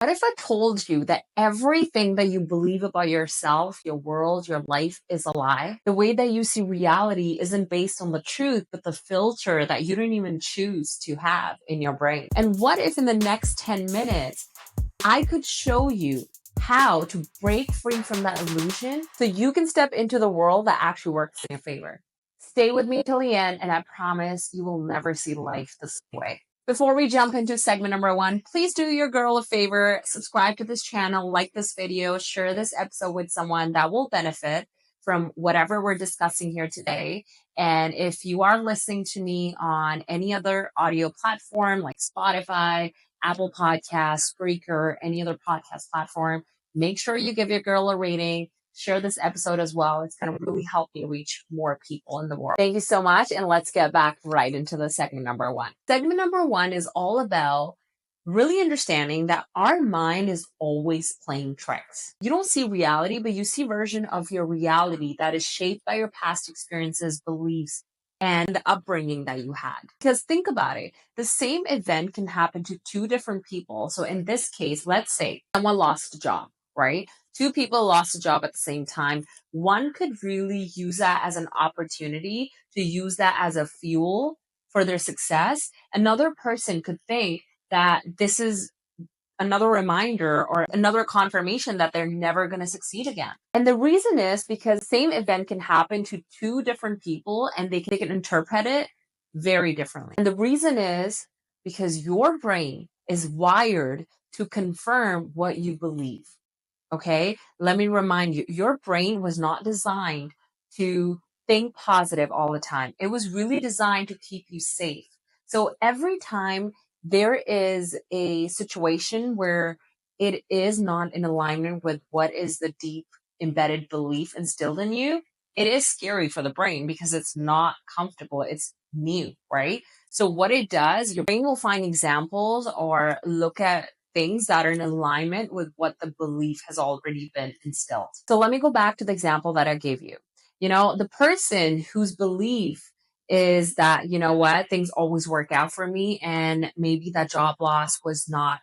What if I told you that everything that you believe about yourself, your world, your life is a lie? The way that you see reality isn't based on the truth, but the filter that you don't even choose to have in your brain. And what if in the next 10 minutes, I could show you how to break free from that illusion so you can step into the world that actually works in your favor? Stay with me till the end, and I promise you will never see life this way. Before we jump into segment number one, please do your girl a favor, subscribe to this channel, like this video, share this episode with someone that will benefit from whatever we're discussing here today. And if you are listening to me on any other audio platform like Spotify, Apple Podcasts, Spreaker, any other podcast platform, make sure you give your girl a rating. Share this episode as well. It's going to really help me reach more people in the world. Thank you so much. And let's get back right into the segment number one. Segment number one is all about really understanding that our mind is always playing tricks. You don't see reality, but you see a version of your reality that is shaped by your past experiences, beliefs, and the upbringing that you had. Because think about it, the same event can happen to two different people. So in this case, let's say someone lost a job, right? Two people lost a job at the same time. One could really use that as an opportunity to use that as a fuel for their success. Another person could think that this is another reminder or another confirmation that they're never going to succeed again. And the reason is because the same event can happen to two different people and they can interpret it very differently. And the reason is because your brain is wired to confirm what you believe. Okay, let me remind you, your brain was not designed to think positive all the time. It was really designed to keep you safe. So every time there is a situation where it is not in alignment with what is the deep embedded belief instilled in you, it is scary for the brain because it's not comfortable. It's new, right? So what it does, your brain will find examples or look at things that are in alignment with what the belief has already been instilled. So let me go back to the example that I gave you. You know, the person whose belief is that, you know what, things always work out for me, and maybe that job loss was not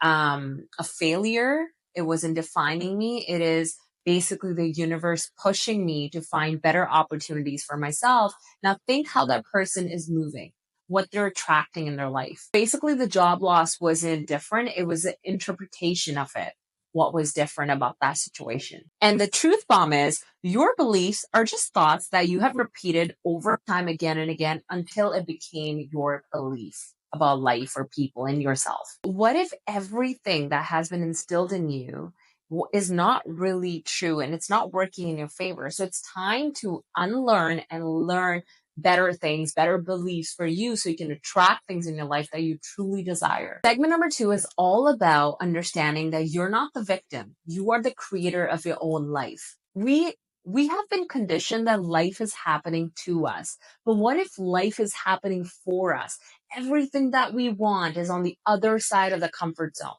a failure. It wasn't defining me. It is basically the universe pushing me to find better opportunities for myself. Now think how that person is moving, what they're attracting in their life. Basically, the job loss wasn't different. It was an interpretation of it. What was different about that situation? And the truth bomb is your beliefs are just thoughts that you have repeated over time again and again until it became your belief about life or people and yourself. What if everything that has been instilled in you is not really true and it's not working in your favor? So it's time to unlearn and learn better things, better beliefs for you so you can attract things in your life that you truly desire. Segment number two is all about understanding that you're not the victim. You are the creator of your own life. We have been conditioned that life is happening to us. But what if life is happening for us? Everything that we want is on the other side of the comfort zone.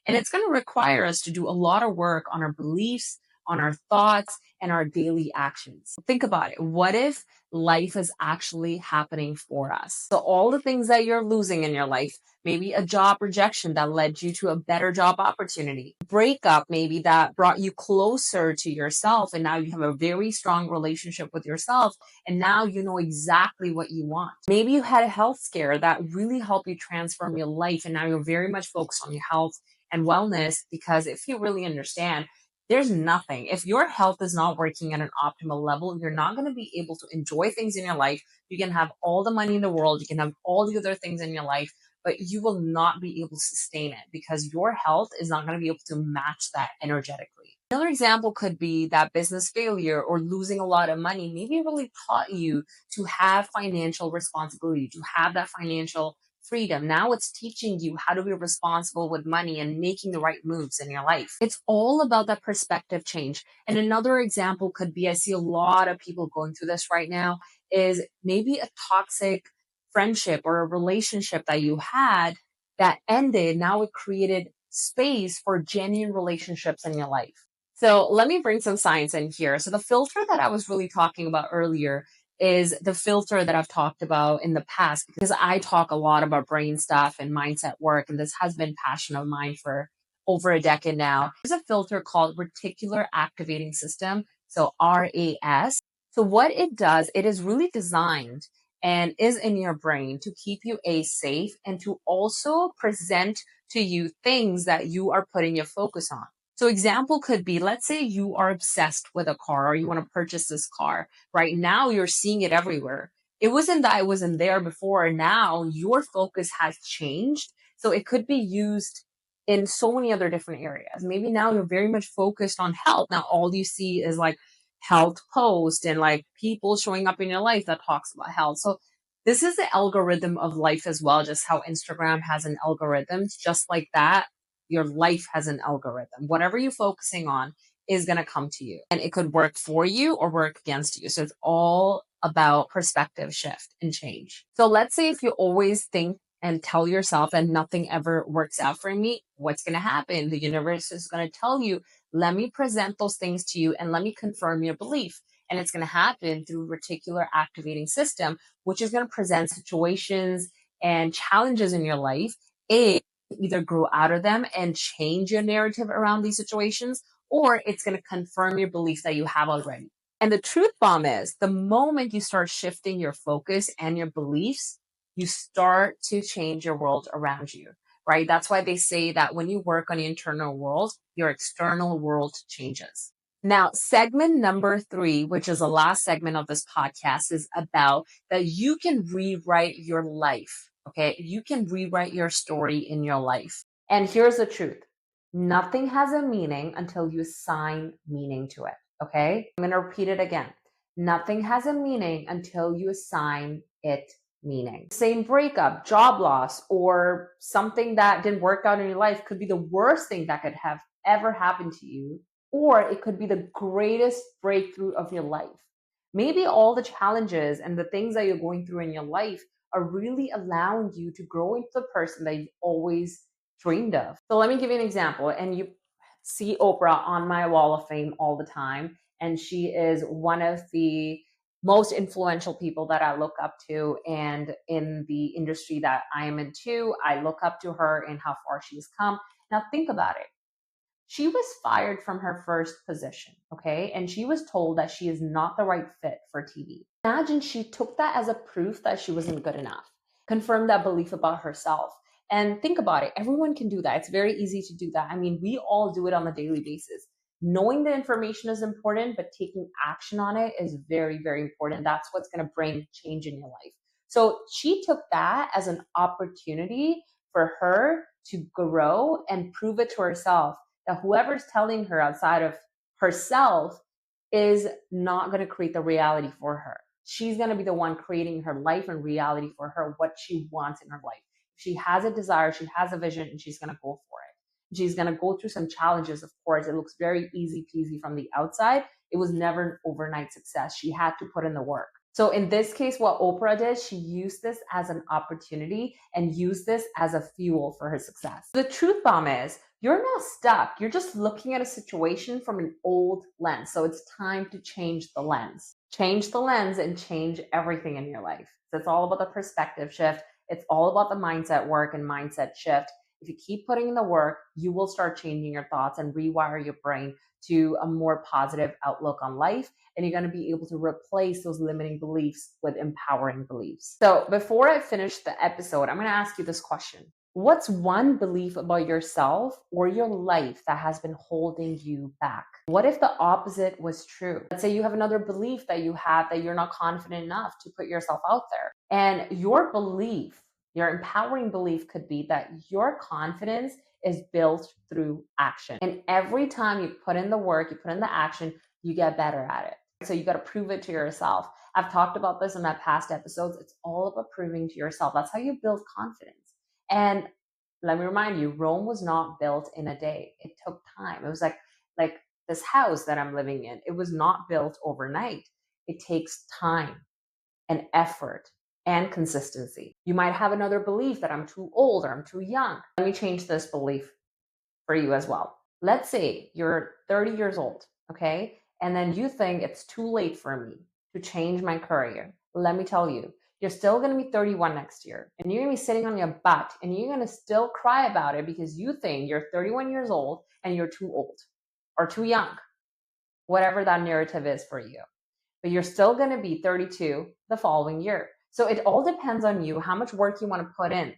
And it's going to require us to do a lot of work on our beliefs, on our thoughts, and our daily actions. Think about it. What if life is actually happening for us? So all the things that you're losing in your life, maybe a job rejection that led you to a better job opportunity, breakup maybe that brought you closer to yourself, and now you have a very strong relationship with yourself, and now you know exactly what you want. Maybe you had a health scare that really helped you transform your life, and now you're very much focused on your health and wellness, because if you really understand, there's nothing. If your health is not working at an optimal level, you're not going to be able to enjoy things in your life. You can have all the money in the world, you can have all the other things in your life, but you will not be able to sustain it because your health is not going to be able to match that energetically. Another example could be that business failure or losing a lot of money maybe really taught you to have financial responsibility, to have that financial freedom. Now it's teaching you how to be responsible with money and making the right moves in your life. It's all about that perspective change. And another example could be, I see a lot of people going through this right now, is maybe a toxic friendship or a relationship that you had that ended. Now it created space for genuine relationships in your life. So let me bring some science in here. So the filter that I was really talking about earlier is the filter that I've talked about in the past, because I talk a lot about brain stuff and mindset work, and this has been passion of mine for over a decade now. There's a filter called reticular activating system, so RAS. So what it does, it is really designed and is in your brain to keep you safe and to also present to you things that you are putting your focus on. So example could be, let's say you are obsessed with a car or you want to purchase this car. Right now you're seeing it everywhere. It wasn't that it wasn't there before. Now your focus has changed. So it could be used in so many other different areas. Maybe now you're very much focused on health. Now all you see is like health posts and like people showing up in your life that talks about health. So this is the algorithm of life as well, just how Instagram has an algorithm, just like that. Your life has an algorithm. Whatever you're focusing on is going to come to you, and it could work for you or work against you. So it's all about perspective shift and change. So let's say if you always think and tell yourself and nothing ever works out for me, what's going to happen? The universe is going to tell you, let me present those things to you and let me confirm your belief. And it's going to happen through reticular activating system, which is going to present situations and challenges in your life. Either grow out of them and change your narrative around these situations, or it's going to confirm your belief that you have already. And the truth bomb is the moment you start shifting your focus and your beliefs, you start to change your world around you, right? That's why they say that when you work on the internal world, your external world changes. Now, segment number 3, which is the last segment of this podcast, is about that you can rewrite your life. Okay. You can rewrite your story in your life. And here's the truth. Nothing has a meaning until you assign meaning to it. Okay. I'm going to repeat it again. Nothing has a meaning until you assign it meaning. Same breakup, job loss, or something that didn't work out in your life could be the worst thing that could have ever happened to you, or it could be the greatest breakthrough of your life. Maybe all the challenges and the things that you're going through in your life are really allowing you to grow into the person that you've always dreamed of. So let me give you an example. And you see Oprah on my wall of fame all the time. And she is one of the most influential people that I look up to. And in the industry that I am into, I look up to her and how far she's come. Now think about it. She was fired from her first position, okay? And she was told that she is not the right fit for TV. Imagine she took that as a proof that she wasn't good enough, confirmed that belief about herself. And think about it, everyone can do that. It's very easy to do that. I mean, we all do it on a daily basis. Knowing the information is important, but taking action on it is very, very important. That's what's going to bring change in your life. So she took that as an opportunity for her to grow and prove it to herself that whoever's telling her outside of herself is not going to create the reality for her. She's going to be the one creating her life and reality for her, what she wants in her life. She has a desire, she has a vision, and she's going to go for it. She's going to go through some challenges, of course. It looks very easy peasy from the outside. It was never an overnight success. She had to put in the work. So in this case, what Oprah did, she used this as an opportunity and used this as a fuel for her success. The truth bomb is, you're not stuck. You're just looking at a situation from an old lens. So it's time to change the lens. Change the lens and change everything in your life. So it's all about the perspective shift. It's all about the mindset work and mindset shift. If you keep putting in the work, you will start changing your thoughts and rewire your brain to a more positive outlook on life. And you're going to be able to replace those limiting beliefs with empowering beliefs. So before I finish the episode, I'm going to ask you this question. What's one belief about yourself or your life that has been holding you back? What if the opposite was true? Let's say you have another belief that you have that you're not confident enough to put yourself out there. And your belief, your empowering belief could be that your confidence is built through action. And every time you put in the work, you put in the action, you get better at it. So you got to prove it to yourself. I've talked about this in my past episodes. It's all about proving to yourself. That's how you build confidence. And let me remind you, Rome was not built in a day. It took time. It was like this house that I'm living in. It was not built overnight. It takes time and effort and consistency. You might have another belief that I'm too old or I'm too young. Let me change this belief for you as well. Let's say you're 30 years old, okay? And then you think it's too late for me to change my career. Let me tell you, You're still going to be 31 next year, and you're going to be sitting on your butt, and you're going to still cry about it because you think you're 31 years old and you're too old or too young, whatever that narrative is for you. But you're still going to be 32 the following year. So it all depends on you, how much work you want to put in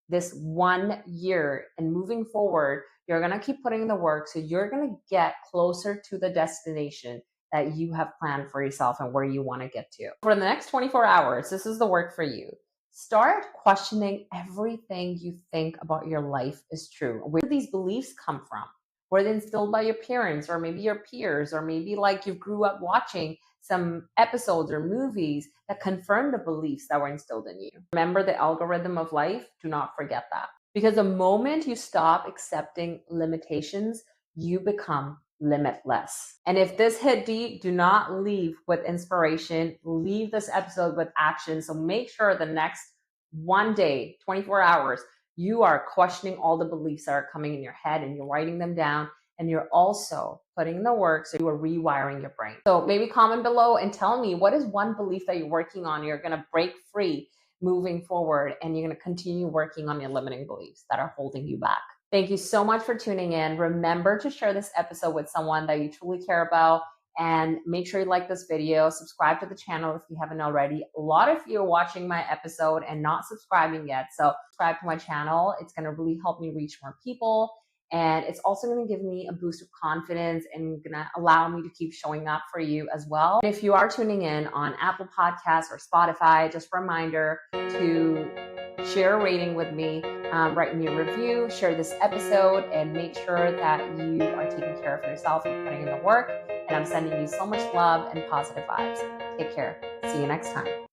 this 1 year, and moving forward, you're going to keep putting in the work. So you're going to get closer to the destination that you have planned for yourself and where you want to get to. For the next 24 hours, this is the work for you. Start questioning everything you think about your life is true. Where do these beliefs come from? Were they instilled by your parents, or maybe your peers, or maybe like you grew up watching some episodes or movies that confirm the beliefs that were instilled in you? Remember the algorithm of life? Do not forget that. Because the moment you stop accepting limitations, you become limitless. And if this hit deep, do not leave with inspiration. Leave this episode with action. So make sure the next one day, 24 hours, you are questioning all the beliefs that are coming in your head, and you're writing them down, and you're also putting in the work, so you are rewiring your brain. So maybe comment below and tell me, what is one belief that you're working on, you're going to break free moving forward, and you're going to continue working on your limiting beliefs that are holding you back. Thank you so much for tuning in. Remember to share this episode with someone that you truly care about, and make sure you like this video, subscribe to the channel if you haven't already. A lot of you are watching my episode and not subscribing yet, so subscribe to my channel. It's going to really help me reach more people, and it's also going to give me a boost of confidence and going to allow me to keep showing up for you as well. And if you are tuning in on Apple Podcasts or Spotify, just a reminder to share a rating with me, write me a review, share this episode, and make sure that you are taking care of yourself and putting in the work. And I'm sending you so much love and positive vibes. Take care. See you next time.